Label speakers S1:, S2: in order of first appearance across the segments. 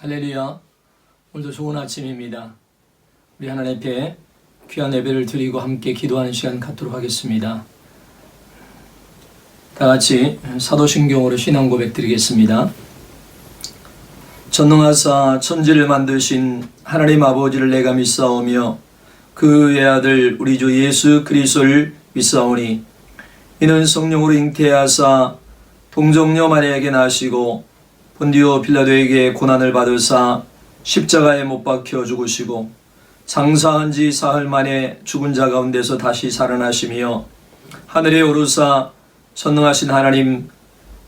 S1: 할렐루야. 오늘도 좋은 아침입니다. 우리 하나님 앞에 귀한 예배를 드리고 함께 기도하는 시간 갖도록 하겠습니다. 다 같이 사도신경으로 신앙 고백 드리겠습니다. 전능하사 천지를 만드신 하나님 아버지를 내가 믿사오며 그의 아들 우리 주 예수 그리스도를 믿사오니 이는 성령으로 잉태하사 동정녀 마리아에게 나시고 본디오 빌라도에게 고난을 받으사 십자가에 못 박혀 죽으시고 장사한 지 사흘 만에 죽은 자 가운데서 다시 살아나시며 하늘에 오르사 전능하신 하나님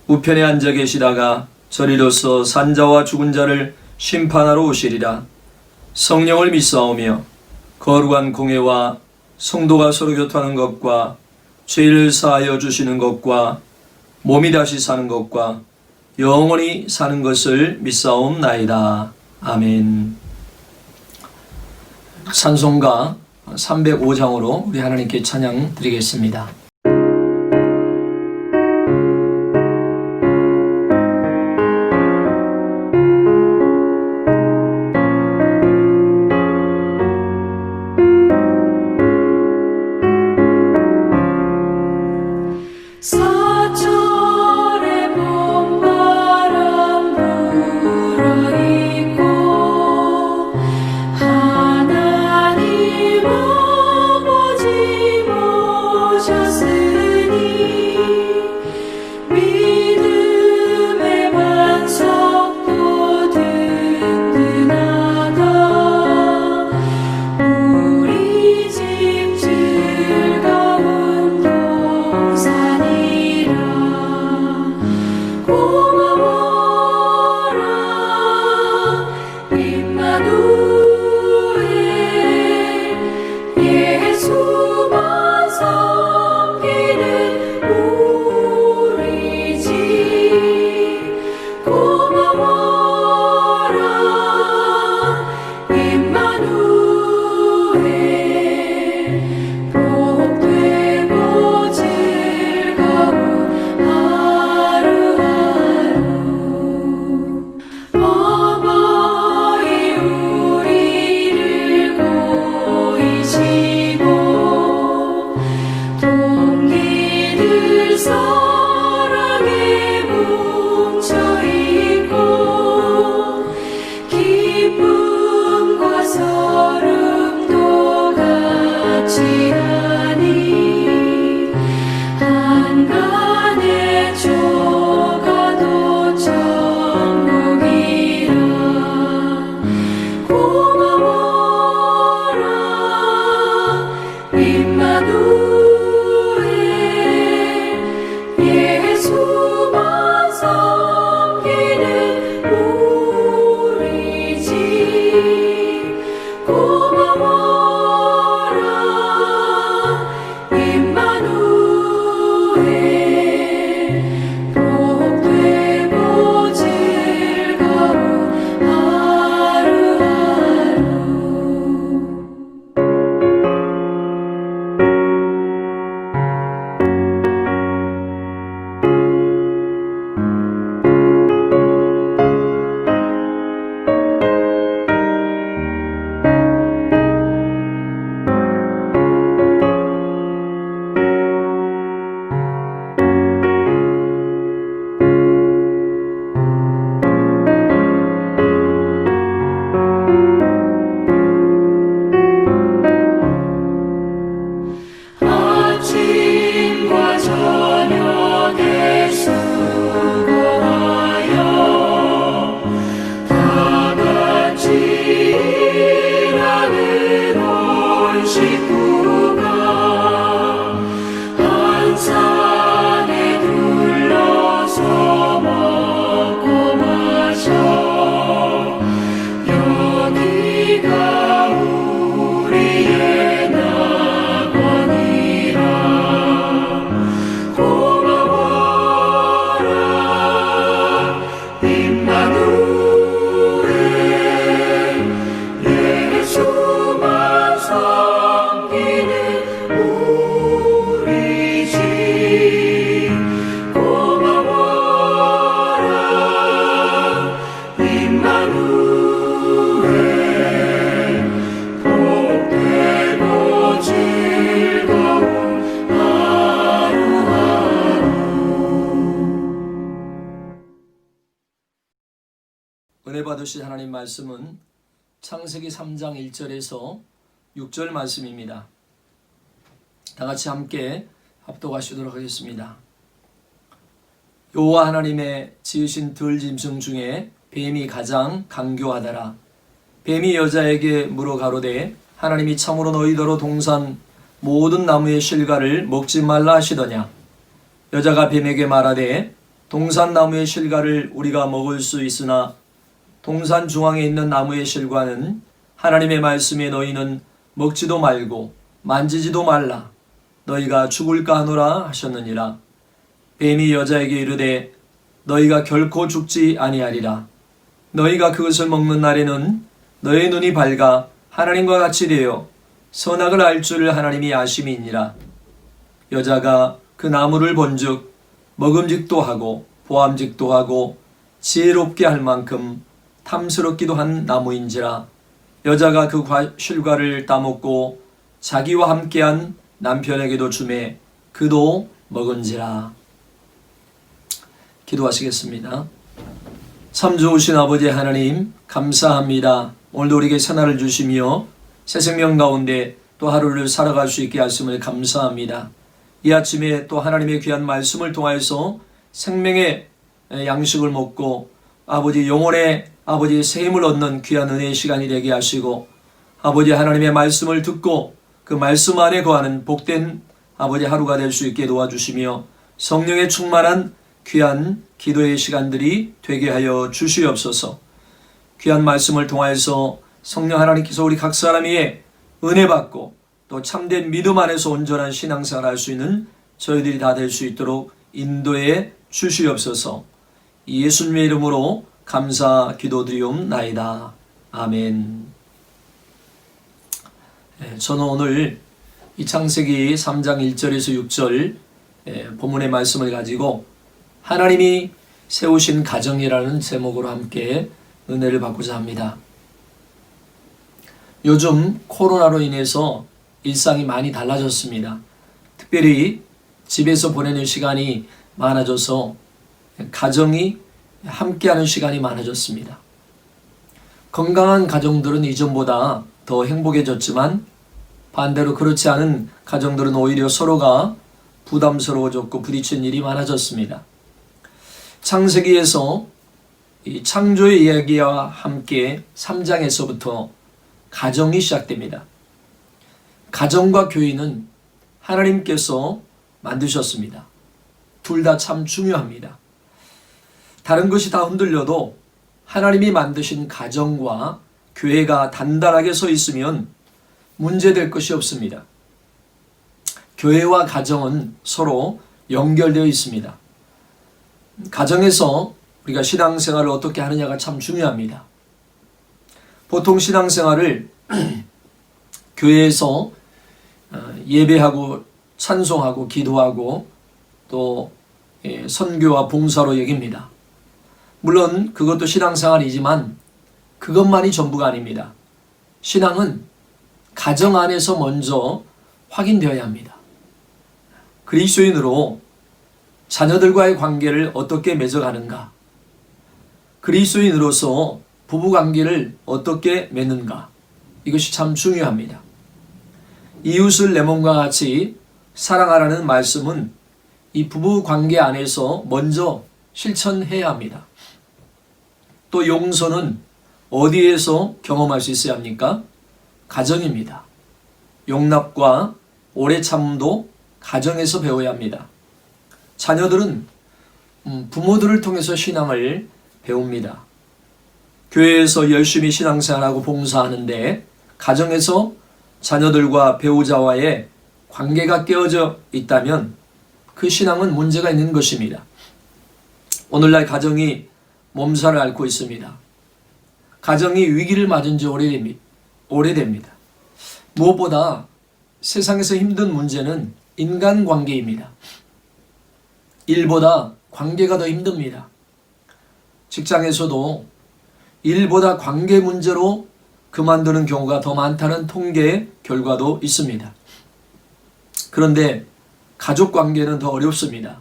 S1: 우편에 앉아 계시다가 저리로서 산자와 죽은 자를 심판하러 오시리라. 성령을 믿사오며 거룩한 공회와 성도가 서로 교통하는 것과 죄를 사하여 주시는 것과 몸이 다시 사는 것과 영원히 사는 것을 믿사옵나이다. 아멘. 찬송가 305장으로 우리 하나님께 찬양 드리겠습니다.
S2: 하나님 아버지 모셔서
S1: 은혜 받으신 하나님 말씀은 창세기 3장 1절에서 6절 말씀입니다. 다 같이 함께 합독하시도록 하겠습니다. 여호와 하나님의 지으신 들짐승 중에 뱀이 가장 간교하더라. 뱀이 여자에게 물어 가로되 하나님이 참으로 너희더러 동산 모든 나무의 실과를 먹지 말라 하시더냐. 여자가 뱀에게 말하되 동산 나무의 실과를 우리가 먹을 수 있으나 동산 중앙에 있는 나무의 실과는 하나님의 말씀에 너희는 먹지도 말고 만지지도 말라. 너희가 죽을까 하노라 하셨느니라. 뱀이 여자에게 이르되 너희가 결코 죽지 아니하리라. 너희가 그것을 먹는 날에는 너희 눈이 밝아 하나님과 같이 되어 선악을 알 줄을 하나님이 아심이니라. 여자가 그 나무를 본즉 먹음직도 하고 보암직도 하고 지혜롭게 할 만큼 탐스럽기도 한 나무인지라. 여자가 그 실과를 따먹고 자기와 함께한 남편에게도 주매 그도 먹은지라. 기도하시겠습니다. 참 좋으신 아버지 하나님 감사합니다. 오늘도 우리에게 새날을 주시며 새 생명 가운데 또 하루를 살아갈 수 있게 하심을 감사합니다. 이 아침에 또 하나님의 귀한 말씀을 통하여서 생명의 양식을 먹고 아버지 영혼의 아버지 새 힘을 얻는 귀한 은혜의 시간이 되게 하시고 아버지 하나님의 말씀을 듣고 그 말씀 안에 거하는 복된 아버지 하루가 될 수 있게 도와주시며 성령의 충만한 귀한 기도의 시간들이 되게 하여 주시옵소서. 귀한 말씀을 통하여서 성령 하나님께서 우리 각 사람 위에 은혜 받고 또 참된 믿음 안에서 온전한 신앙생활 할 수 있는 저희들이 다 될 수 있도록 인도해 주시옵소서. 예수님의 이름으로 감사 기도드리옵나이다. 아멘. 저는 오늘 이 창세기 3장 1절에서 6절 본문의 말씀을 가지고 하나님이 세우신 가정이라는 제목으로 함께 은혜를 받고자 합니다. 요즘 코로나로 인해서 일상이 많이 달라졌습니다. 특별히 집에서 보내는 시간이 많아져서 가정이 함께하는 시간이 많아졌습니다. 건강한 가정들은 이전보다 더 행복해졌지만 반대로 그렇지 않은 가정들은 오히려 서로가 부담스러워졌고 부딪힌 일이 많아졌습니다. 창세기에서 이 창조의 이야기와 함께 3장에서부터 가정이 시작됩니다. 가정과 교회는 하나님께서 만드셨습니다. 둘 다 참 중요합니다. 다른 것이 다 흔들려도 하나님이 만드신 가정과 교회가 단단하게 서 있으면 문제될 것이 없습니다. 교회와 가정은 서로 연결되어 있습니다. 가정에서 우리가 신앙생활을 어떻게 하느냐가 참 중요합니다. 보통 신앙생활을 교회에서 예배하고 찬송하고 기도하고 또 선교와 봉사로 여깁니다. 물론 그것도 신앙생활이지만 그것만이 전부가 아닙니다. 신앙은 가정 안에서 먼저 확인되어야 합니다. 그리스도인으로 자녀들과의 관계를 어떻게 맺어가는가? 그리스도인으로서 부부관계를 어떻게 맺는가? 이것이 참 중요합니다. 이웃을 내 몸과 같이 사랑하라는 말씀은 이 부부관계 안에서 먼저 실천해야 합니다. 또 용서는 어디에서 경험할 수 있어야 합니까? 가정입니다. 용납과 오래 참음도 가정에서 배워야 합니다. 자녀들은 부모들을 통해서 신앙을 배웁니다. 교회에서 열심히 신앙생활하고 봉사하는데 가정에서 자녀들과 배우자와의 관계가 깨어져 있다면 그 신앙은 문제가 있는 것입니다. 오늘날 가정이 몸살을 앓고 있습니다. 가정이 위기를 맞은 지 오래됩니다. 무엇보다 세상에서 힘든 문제는 인간관계입니다. 일보다 관계가 더 힘듭니다. 직장에서도 일보다 관계 문제로 그만두는 경우가 더 많다는 통계 결과도 있습니다. 그런데 가족 관계는 더 어렵습니다.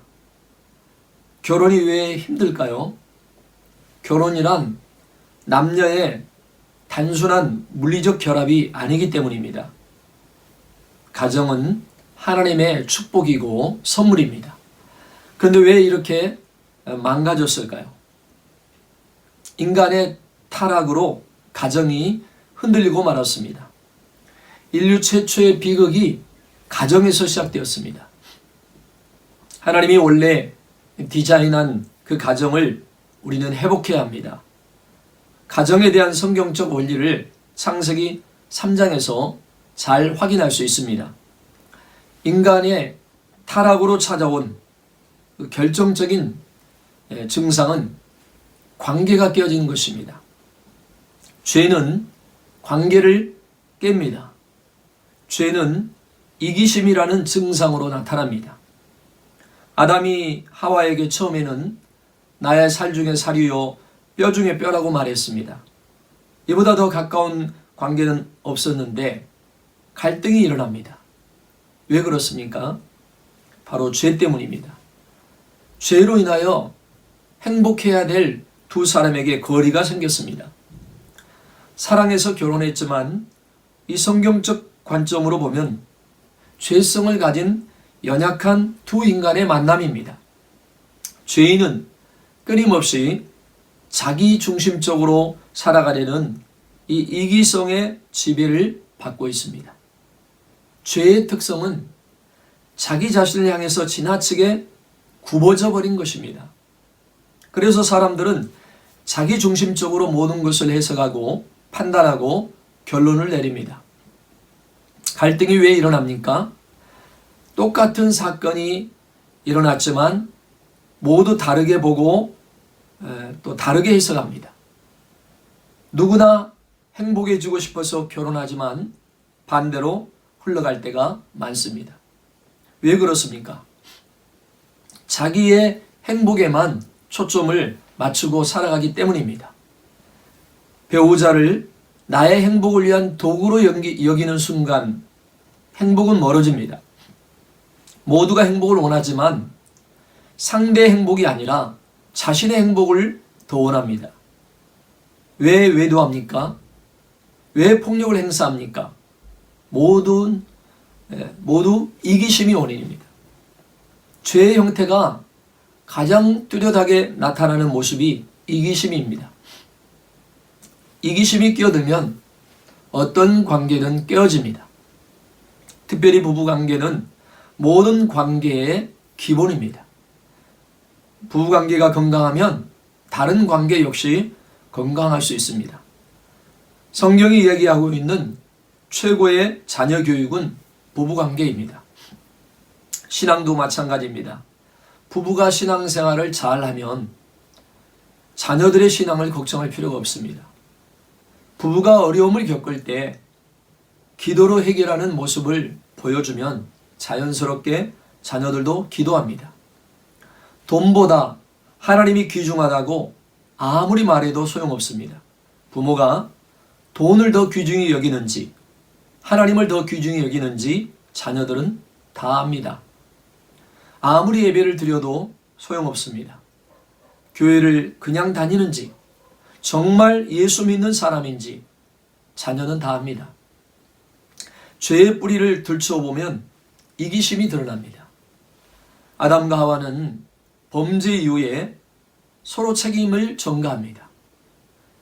S1: 결혼이 왜 힘들까요? 결혼이란 남녀의 단순한 물리적 결합이 아니기 때문입니다. 가정은 하나님의 축복이고 선물입니다. 그런데 왜 이렇게 망가졌을까요? 인간의 타락으로 가정이 흔들리고 말았습니다. 인류 최초의 비극이 가정에서 시작되었습니다. 하나님이 원래 디자인한 그 가정을 우리는 회복해야 합니다. 가정에 대한 성경적 원리를 창세기 3장에서 잘 확인할 수 있습니다. 인간의 타락으로 찾아온 그 결정적인 증상은 관계가 깨어지는 것입니다. 죄는 관계를 깹니다. 죄는 이기심이라는 증상으로 나타납니다. 아담이 하와에게 처음에는 나의 살 중에 살이요 뼈 중에 뼈라고 말했습니다. 이보다 더 가까운 관계는 없었는데 갈등이 일어납니다. 왜 그렇습니까? 바로 죄 때문입니다. 죄로 인하여 행복해야 될 두 사람에게 거리가 생겼습니다. 사랑해서 결혼했지만 이 성경적 관점으로 보면 죄성을 가진 연약한 두 인간의 만남입니다. 죄인은 끊임없이 자기 중심적으로 살아가려는 이 이기성의 지배를 받고 있습니다. 죄의 특성은 자기 자신을 향해서 지나치게 굽어져 버린 것입니다. 그래서 사람들은 자기 중심적으로 모든 것을 해석하고 판단하고 결론을 내립니다. 갈등이 왜 일어납니까? 똑같은 사건이 일어났지만 모두 다르게 보고 또 다르게 해석합니다. 누구나 행복해지고 싶어서 결혼하지만 반대로 흘러갈 때가 많습니다. 왜 그렇습니까? 자기의 행복에만 초점을 맞추고 살아가기 때문입니다. 배우자를 나의 행복을 위한 도구로 여기는 순간 행복은 멀어집니다. 모두가 행복을 원하지만 상대의 행복이 아니라 자신의 행복을 더 원합니다. 왜 외도합니까? 왜 폭력을 행사합니까? 모두 이기심이 원인입니다. 죄의 형태가 가장 뚜렷하게 나타나는 모습이 이기심입니다. 이기심이 끼어들면 어떤 관계든 깨어집니다. 특별히 부부관계는 모든 관계의 기본입니다. 부부관계가 건강하면 다른 관계 역시 건강할 수 있습니다. 성경이 이야기하고 있는 최고의 자녀 교육은 부부관계입니다. 신앙도 마찬가지입니다. 부부가 신앙생활을 잘하면 자녀들의 신앙을 걱정할 필요가 없습니다. 부부가 어려움을 겪을 때 기도로 해결하는 모습을 보여주면 자연스럽게 자녀들도 기도합니다. 돈보다 하나님이 귀중하다고 아무리 말해도 소용없습니다. 부모가 돈을 더 귀중히 여기는지 하나님을 더 귀중히 여기는지 자녀들은 다 압니다. 아무리 예배를 드려도 소용없습니다. 교회를 그냥 다니는지 정말 예수 믿는 사람인지 자녀는 다 압니다. 죄의 뿌리를 들춰보면 이기심이 드러납니다. 아담과 하와는 범죄 이후에 서로 책임을 전가합니다.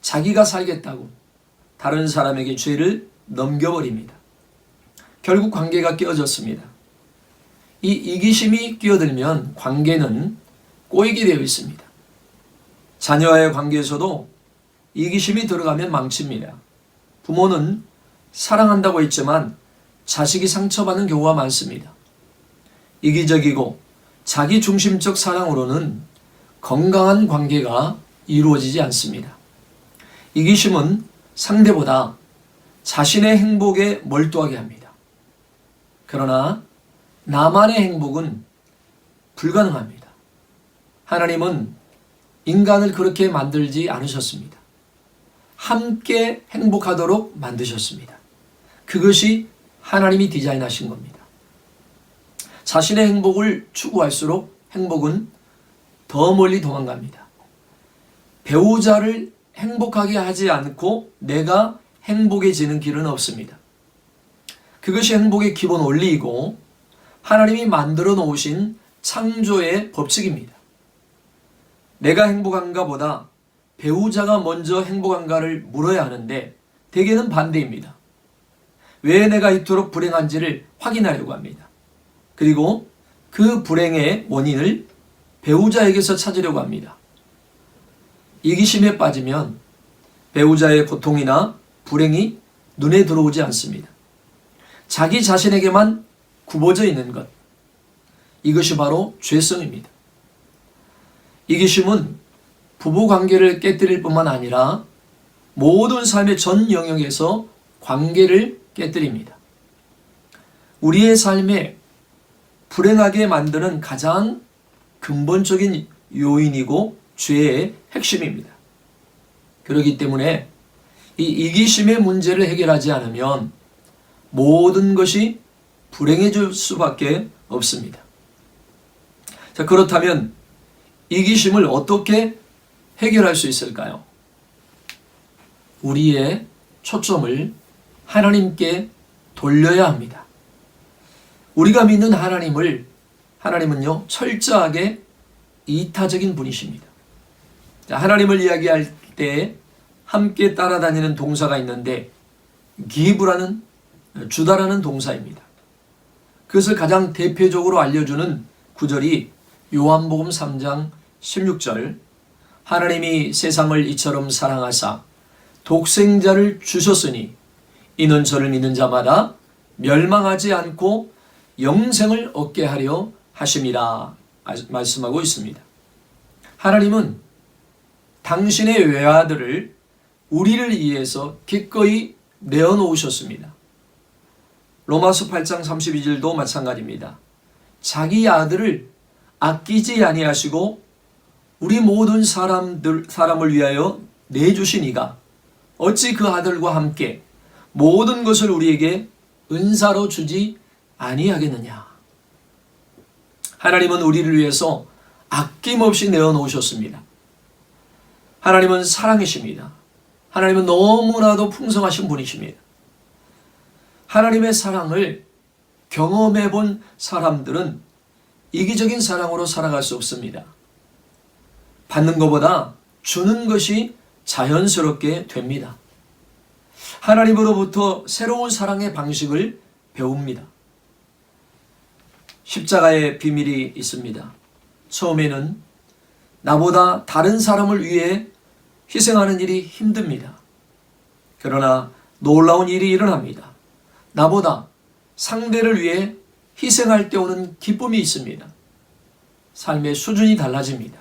S1: 자기가 살겠다고 다른 사람에게 죄를 넘겨버립니다. 결국 관계가 깨어졌습니다. 이 이기심이 끼어들면 관계는 꼬이게 되어 있습니다. 자녀와의 관계에서도 이기심이 들어가면 망칩니다. 부모는 사랑한다고 했지만 자식이 상처받는 경우가 많습니다. 이기적이고 자기 중심적 사랑으로는 건강한 관계가 이루어지지 않습니다. 이기심은 상대보다 자신의 행복에 몰두하게 합니다. 그러나 나만의 행복은 불가능합니다. 하나님은 인간을 그렇게 만들지 않으셨습니다. 함께 행복하도록 만드셨습니다. 그것이 하나님이 디자인하신 겁니다. 자신의 행복을 추구할수록 행복은 더 멀리 도망갑니다. 배우자를 행복하게 하지 않고 내가 행복해지는 길은 없습니다. 그것이 행복의 기본 원리이고 하나님이 만들어 놓으신 창조의 법칙입니다. 내가 행복한가 보다 배우자가 먼저 행복한가를 물어야 하는데 대개는 반대입니다. 왜 내가 이토록 불행한지를 확인하려고 합니다. 그리고 그 불행의 원인을 배우자에게서 찾으려고 합니다. 이기심에 빠지면 배우자의 고통이나 불행이 눈에 들어오지 않습니다. 자기 자신에게만 굽어져 있는 것. 이것이 바로 죄성입니다. 이기심은 부부관계를 깨뜨릴 뿐만 아니라 모든 삶의 전 영역에서 관계를 깨뜨립니다. 우리의 삶에 불행하게 만드는 가장 근본적인 요인이고 죄의 핵심입니다. 그렇기 때문에 이 이기심의 문제를 해결하지 않으면 모든 것이 불행해질 수밖에 없습니다. 자, 그렇다면 이기심을 어떻게 해결할 수 있을까요? 우리의 초점을 하나님께 돌려야 합니다. 우리가 믿는 하나님은요, 철저하게 이타적인 분이십니다. 자, 하나님을 이야기할 때 함께 따라다니는 동사가 있는데 주다라는 동사입니다. 그것을 가장 대표적으로 알려주는 구절이 요한복음 3장 16절 하나님이 세상을 이처럼 사랑하사 독생자를 주셨으니 이는 저를 믿는 자마다 멸망하지 않고 영생을 얻게 하려 하심이라 말씀하고 있습니다. 하나님은 당신의 외아들을 우리를 위해서 기꺼이 내어놓으셨습니다. 로마서 8장 32절도 마찬가지입니다. 자기 아들을 아끼지 아니하시고 우리 모든 사람을 위하여 내주신 이가 어찌 그 아들과 함께 모든 것을 우리에게 은사로 주지 아니하겠느냐. 하나님은 우리를 위해서 아낌없이 내어놓으셨습니다. 하나님은 사랑이십니다. 하나님은 너무나도 풍성하신 분이십니다. 하나님의 사랑을 경험해 본 사람들은 이기적인 사랑으로 살아갈 수 없습니다. 받는 것보다 주는 것이 자연스럽게 됩니다. 하나님으로부터 새로운 사랑의 방식을 배웁니다. 십자가의 비밀이 있습니다. 처음에는 나보다 다른 사람을 위해 희생하는 일이 힘듭니다. 그러나 놀라운 일이 일어납니다. 나보다 상대를 위해 희생할 때 오는 기쁨이 있습니다. 삶의 수준이 달라집니다.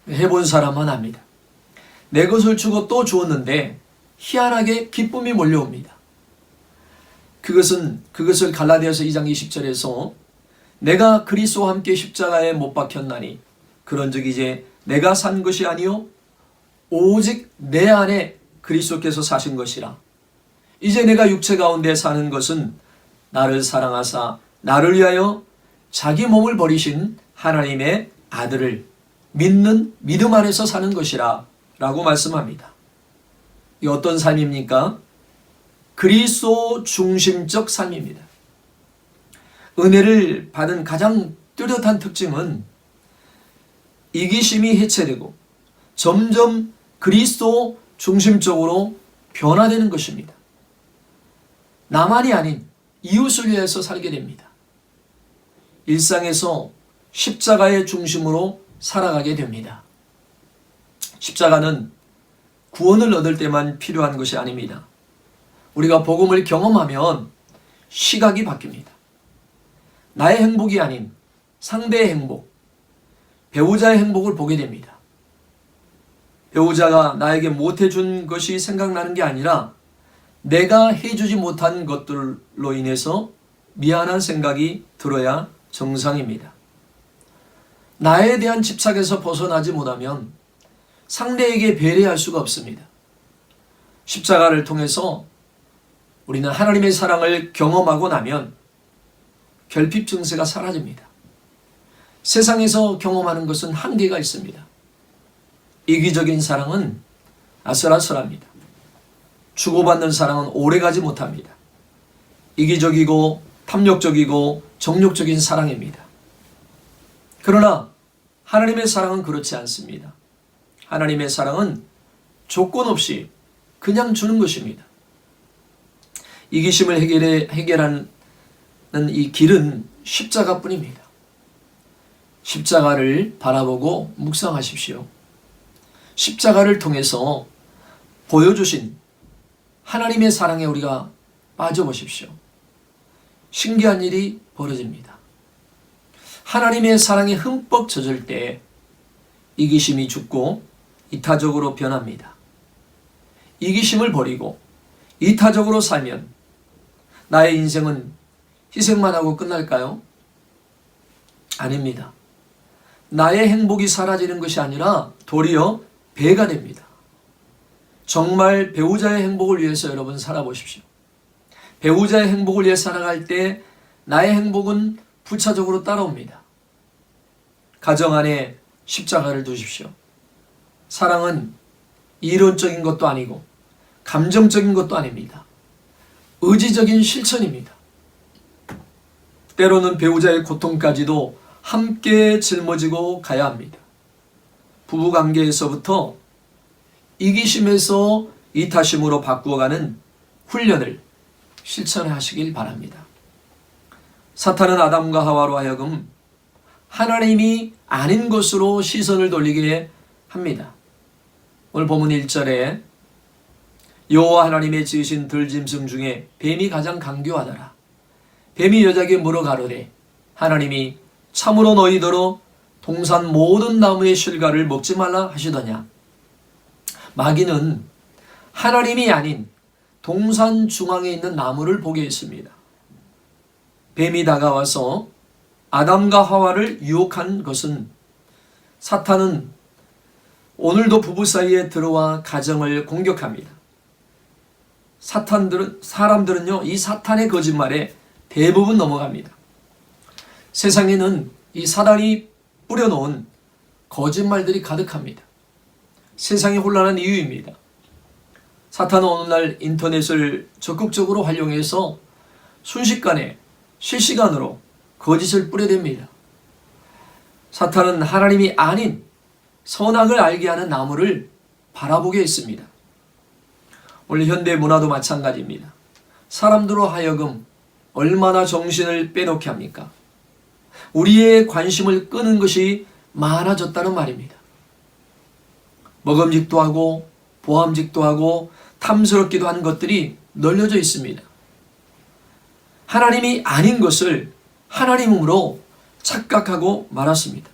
S1: 해본 사람만 압니다. 내 것을 주고 또 주었는데 희한하게 기쁨이 몰려옵니다. 그것을 갈라디아서 2장 20절에서 내가 그리스도와 함께 십자가에 못 박혔나니 그런즉 이제 내가 산 것이 아니요 오직 내 안에 그리스도께서 사신 것이라. 이제 내가 육체 가운데 사는 것은 나를 사랑하사 나를 위하여 자기 몸을 버리신 하나님의 아들을 믿는 믿음 안에서 사는 것이라 라고 말씀합니다. 이 어떤 삶입니까? 그리스도 중심적 삶입니다. 은혜를 받은 가장 뚜렷한 특징은 이기심이 해체되고 점점 그리스도 중심적으로 변화되는 것입니다. 나만이 아닌 이웃을 위해서 살게 됩니다. 일상에서 십자가의 중심으로 살아가게 됩니다. 십자가는 구원을 얻을 때만 필요한 것이 아닙니다. 우리가 복음을 경험하면 시각이 바뀝니다. 나의 행복이 아닌 상대의 행복, 배우자의 행복을 보게 됩니다. 배우자가 나에게 못해준 것이 생각나는 게 아니라 내가 해주지 못한 것들로 인해서 미안한 생각이 들어야 정상입니다. 나에 대한 집착에서 벗어나지 못하면 상대에게 배려할 수가 없습니다. 십자가를 통해서 우리는 하나님의 사랑을 경험하고 나면 결핍 증세가 사라집니다. 세상에서 경험하는 것은 한계가 있습니다. 이기적인 사랑은 아슬아슬합니다. 주고받는 사랑은 오래가지 못합니다. 이기적이고 탐욕적이고 정욕적인 사랑입니다. 그러나 하나님의 사랑은 그렇지 않습니다. 하나님의 사랑은 조건 없이 그냥 주는 것입니다. 이기심을 해결하는 이 길은 십자가뿐입니다. 십자가를 바라보고 묵상하십시오. 십자가를 통해서 보여주신 하나님의 사랑에 우리가 빠져보십시오. 신기한 일이 벌어집니다. 하나님의 사랑에 흠뻑 젖을 때 이기심이 죽고 이타적으로 변합니다. 이기심을 버리고 이타적으로 살면 나의 인생은 희생만 하고 끝날까요? 아닙니다. 나의 행복이 사라지는 것이 아니라 도리어 배가 됩니다. 정말 배우자의 행복을 위해서 여러분 살아보십시오. 배우자의 행복을 위해 살아갈 때 나의 행복은 부차적으로 따라옵니다. 가정 안에 십자가를 두십시오. 사랑은 이론적인 것도 아니고 감정적인 것도 아닙니다. 의지적인 실천입니다. 때로는 배우자의 고통까지도 함께 짊어지고 가야 합니다. 부부관계에서부터 이기심에서 이타심으로 바꾸어가는 훈련을 실천하시길 바랍니다. 사탄은 아담과 하와로 하여금 하나님이 아닌 것으로 시선을 돌리게 합니다. 오늘 본문 1절에 여호와 하나님의 지으신 들짐승 중에 뱀이 가장 강교하더라. 뱀이 여자에게 물어 가로되 하나님이 참으로 너희더러 동산 모든 나무의 실과를 먹지 말라 하시더냐. 마귀는 하나님이 아닌 동산 중앙에 있는 나무를 보게 했습니다. 뱀이 다가와서 아담과 하와를 유혹한 것은 사탄은 오늘도 부부 사이에 들어와 가정을 공격합니다. 사람들은요, 이 사탄의 거짓말에 대부분 넘어갑니다. 세상에는 이 사단이 뿌려놓은 거짓말들이 가득합니다. 세상이 혼란한 이유입니다. 사탄은 오늘날 인터넷을 적극적으로 활용해서 순식간에 실시간으로 거짓을 뿌려댑니다. 사탄은 하나님이 아닌 선악을 알게 하는 나무를 바라보게 했습니다. 오늘 현대 문화도 마찬가지입니다. 사람들로 하여금 얼마나 정신을 빼놓게 합니까? 우리의 관심을 끄는 것이 많아졌다는 말입니다. 먹음직도 하고 보암직도 하고 탐스럽기도 한 것들이 널려져 있습니다. 하나님이 아닌 것을 하나님으로 착각하고 말았습니다.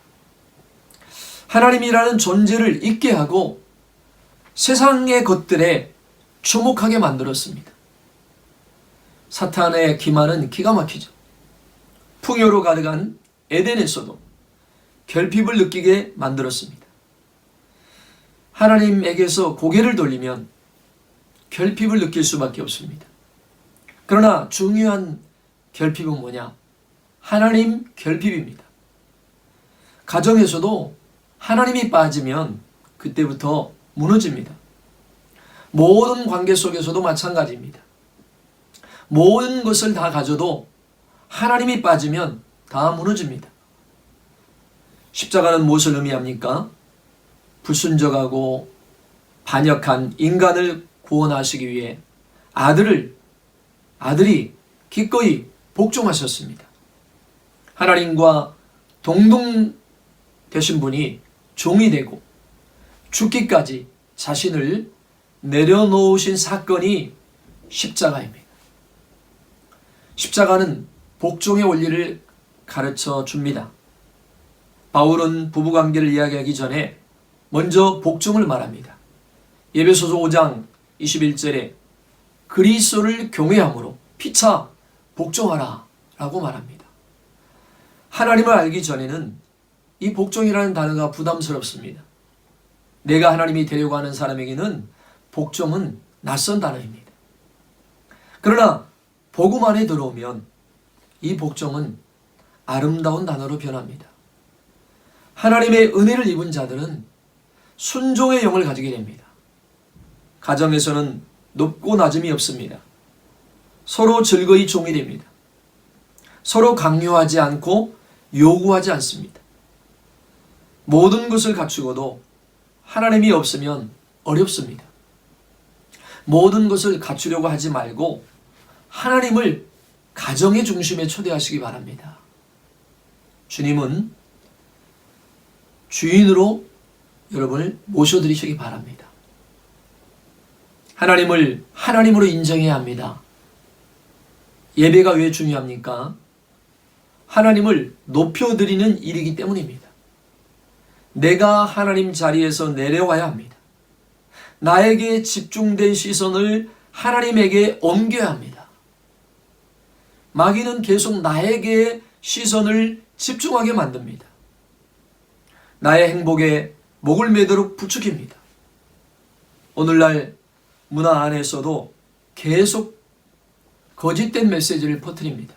S1: 하나님이라는 존재를 잊게 하고 세상의 것들에 주목하게 만들었습니다. 사탄의 기만은 기가 막히죠. 풍요로 가득한 에덴에서도 결핍을 느끼게 만들었습니다. 하나님에게서 고개를 돌리면 결핍을 느낄 수밖에 없습니다. 그러나 중요한 결핍은 뭐냐? 하나님 결핍입니다. 가정에서도 하나님이 빠지면 그때부터 무너집니다. 모든 관계 속에서도 마찬가지입니다. 모든 것을 다 가져도 하나님이 빠지면 다 무너집니다. 십자가는 무엇을 의미합니까? 불순종하고 반역한 인간을 구원하시기 위해 아들이 기꺼이 복종하셨습니다. 하나님과 동등 되신 분이 종이 되고 죽기까지 자신을 내려놓으신 사건이 십자가입니다. 십자가는 복종의 원리를 가르쳐 줍니다. 바울은 부부관계를 이야기하기 전에 먼저 복종을 말합니다. 에베소서 5장 21절에 그리스도를 경외함으로 피차 복종하라 라고 말합니다. 하나님을 알기 전에는 이 복종이라는 단어가 부담스럽습니다. 내가 하나님이 되려고 하는 사람에게는 복종은 낯선 단어입니다. 그러나 복음 안에 들어오면 이 복종은 아름다운 단어로 변합니다. 하나님의 은혜를 입은 자들은 순종의 영을 가지게 됩니다. 가정에서는 높고 낮음이 없습니다. 서로 즐거이 종이 됩니다. 서로 강요하지 않고 요구하지 않습니다. 모든 것을 갖추고도 하나님이 없으면 어렵습니다. 모든 것을 갖추려고 하지 말고 하나님을 가정의 중심에 초대하시기 바랍니다. 주님은 주인으로 여러분을 모셔드리시기 바랍니다. 하나님을 하나님으로 인정해야 합니다. 예배가 왜 중요합니까? 하나님을 높여드리는 일이기 때문입니다. 내가 하나님 자리에서 내려와야 합니다. 나에게 집중된 시선을 하나님에게 옮겨야 합니다. 마귀는 계속 나에게 시선을 집중하게 만듭니다. 나의 행복에 목을 매도록 부추깁니다. 오늘날 문화 안에서도 계속 거짓된 메시지를 퍼뜨립니다.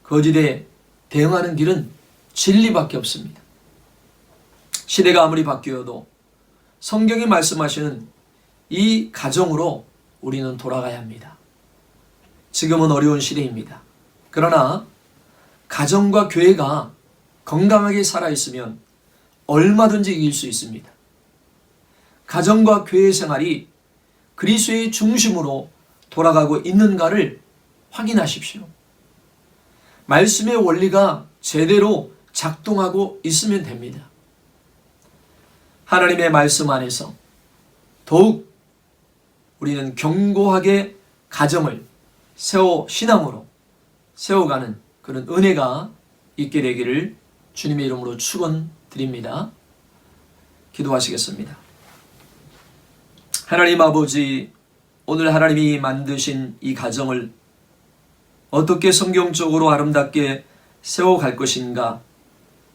S1: 거짓에 대응하는 길은 진리밖에 없습니다. 시대가 아무리 바뀌어도 성경이 말씀하시는 이 가정으로 우리는 돌아가야 합니다. 지금은 어려운 시대입니다. 그러나 가정과 교회가 건강하게 살아있으면 얼마든지 이길 수 있습니다. 가정과 교회 생활이 그리스도의 중심으로 돌아가고 있는가를 확인하십시오. 말씀의 원리가 제대로 작동하고 있으면 됩니다. 하나님의 말씀 안에서 더욱 우리는 견고하게 가정을 신앙으로 세워가는 그런 은혜가 있게 되기를 주님의 이름으로 축원드립니다. 기도하시겠습니다. 하나님 아버지, 오늘 하나님이 만드신 이 가정을 어떻게 성경적으로 아름답게 세워갈 것인가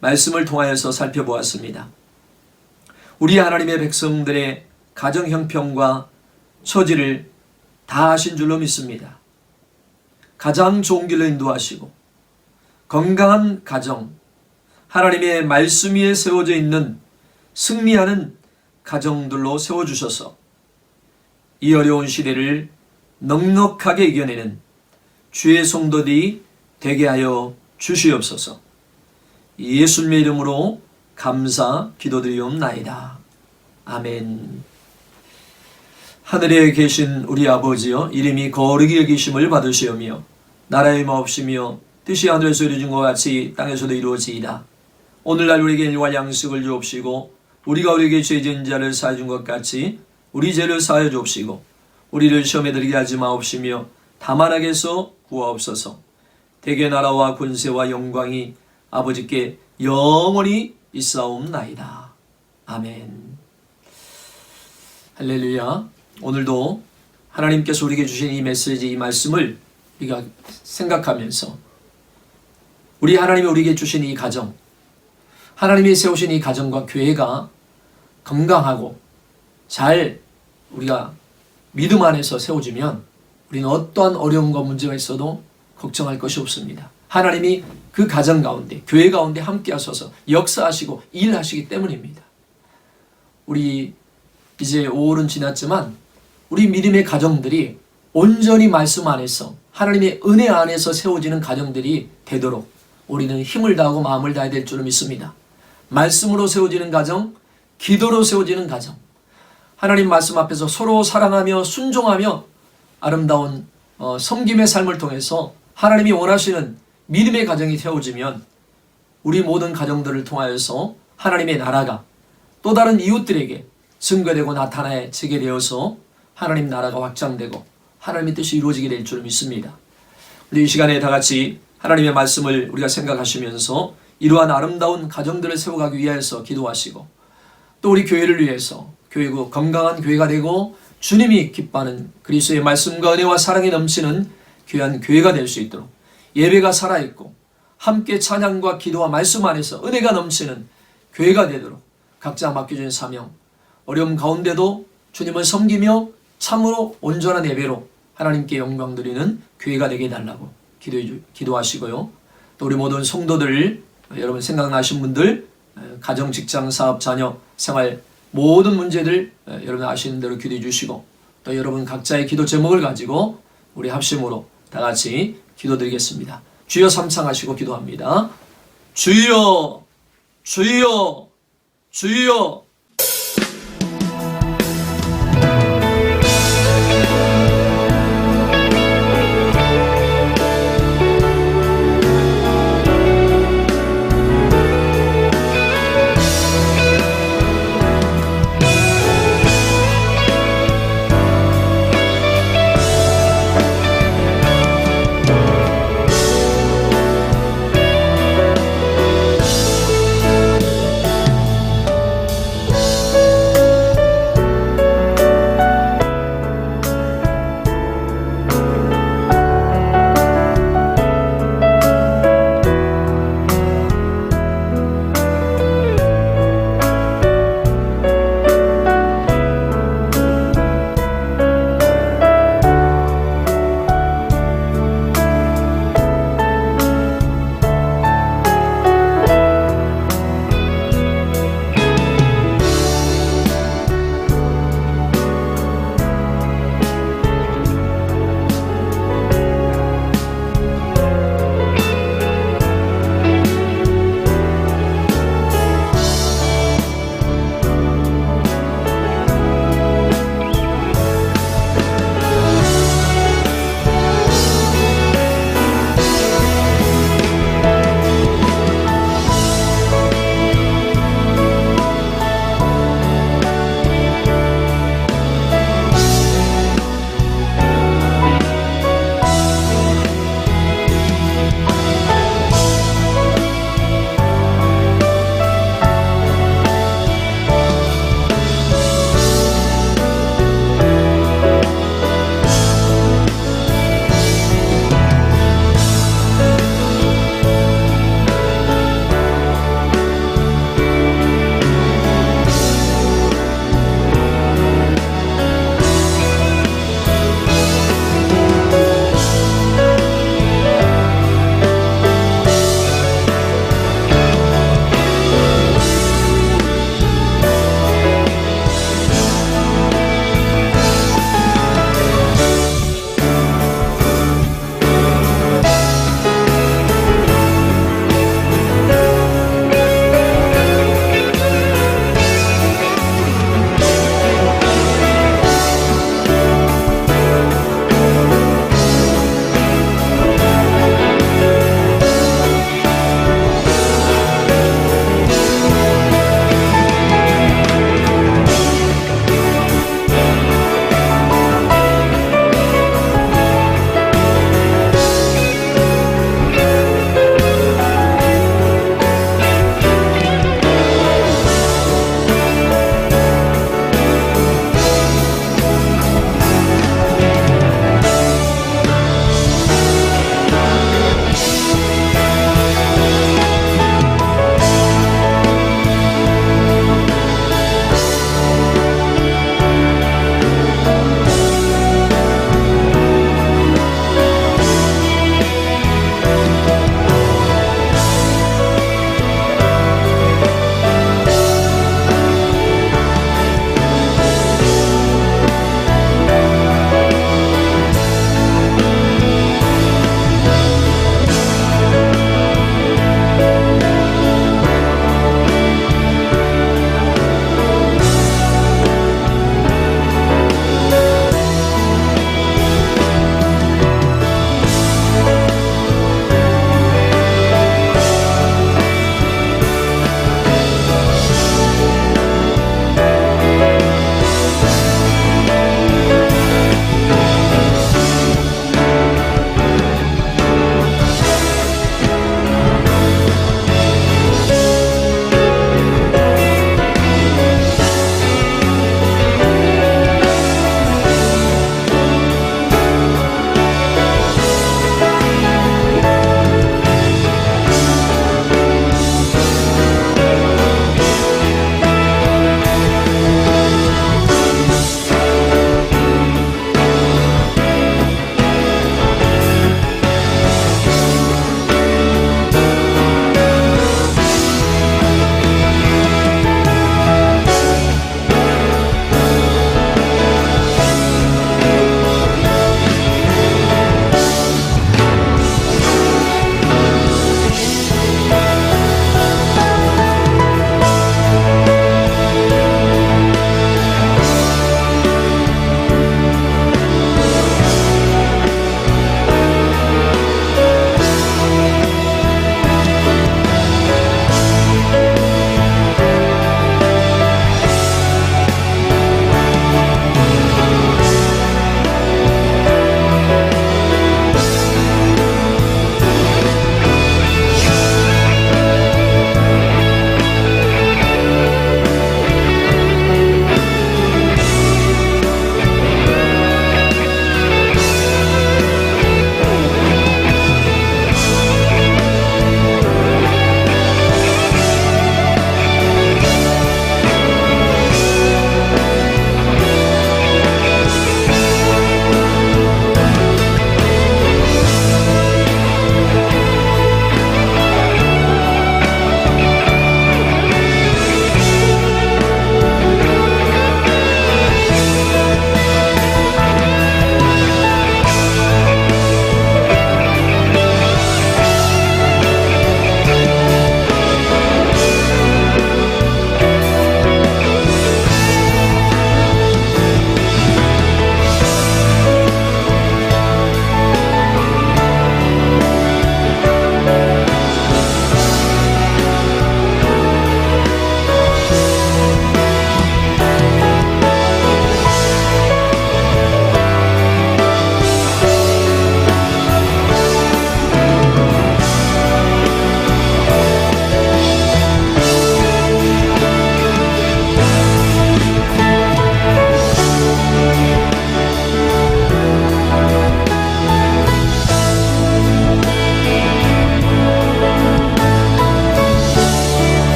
S1: 말씀을 통하여서 살펴보았습니다. 우리 하나님의 백성들의 가정 형편과 처지를 다 아신 줄로 믿습니다. 가장 좋은 길로 인도하시고 건강한 가정, 하나님의 말씀 위에 세워져 있는 승리하는 가정들로 세워주셔서 이 어려운 시대를 넉넉하게 이겨내는 주의 성도들이 되게 하여 주시옵소서. 예수님의 이름으로 감사 기도드리옵나이다. 아멘. 하늘에 계신 우리 아버지여, 이름이 거룩히 여기심을 받으시오며 나라의 마옵시며 뜻이 하늘에서 이루어진 것 같이 땅에서도 이루어지이다. 오늘날 우리에게 일과 양식을 주옵시고 우리가 우리에게 죄진 자를 사해 준 것 같이 우리 죄를 사해 주옵시고 우리를 시험에 들게 하지 마옵시며 다만 악에서 구하옵소서. 대개 나라와 권세와 영광이 아버지께 영원히 있사옵나이다. 아멘. 할렐루야. 오늘도 하나님께서 우리에게 주신 이 메시지, 이 말씀을 우리가 생각하면서 우리 하나님이 우리에게 주신 이 가정, 하나님이 세우신 이 가정과 교회가 건강하고 잘 우리가 믿음 안에서 세워지면 우리는 어떠한 어려움과 문제가 있어도 걱정할 것이 없습니다. 하나님이 그 가정 가운데, 교회 가운데 함께 하셔서 역사하시고 일하시기 때문입니다. 우리 이제 5월은 지났지만 우리 믿음의 가정들이 온전히 말씀 안에서 하나님의 은혜 안에서 세워지는 가정들이 되도록 우리는 힘을 다하고 마음을 다해야 될 줄 믿습니다. 말씀으로 세워지는 가정, 기도로 세워지는 가정, 하나님 말씀 앞에서 서로 사랑하며 순종하며 아름다운 섬김의 삶을 통해서 하나님이 원하시는 믿음의 가정이 세워지면 우리 모든 가정들을 통하여서 하나님의 나라가 또 다른 이웃들에게 증거되고 나타나지게 되어서 하나님 나라가 확장되고 하나님의 뜻이 이루어지게 될 줄 믿습니다. 우리 이 시간에 다 같이 하나님의 말씀을 우리가 생각하시면서 이러한 아름다운 가정들을 세워가기 위해서 기도하시고 또 우리 교회를 위해서 교회고 건강한 교회가 되고 주님이 기뻐하는 그리스도의 말씀과 은혜와 사랑이 넘치는 귀한 교회가 될 수 있도록 예배가 살아있고 함께 찬양과 기도와 말씀 안에서 은혜가 넘치는 교회가 되도록 각자 맡겨진 사명, 어려움 가운데도 주님을 섬기며 참으로 온전한 예배로 하나님께 영광 드리는 교회가 되게 해달라고 기도하시고요. 또 우리 모든 성도들, 여러분 생각나신 분들 가정, 직장, 사업, 자녀, 생활 모든 문제들 여러분 아시는 대로 기도해 주시고, 또 여러분 각자의 기도 제목을 가지고 우리 합심으로 다 같이 기도드리겠습니다. 주여 삼창하시고 기도합니다. 주여, 주여, 주여.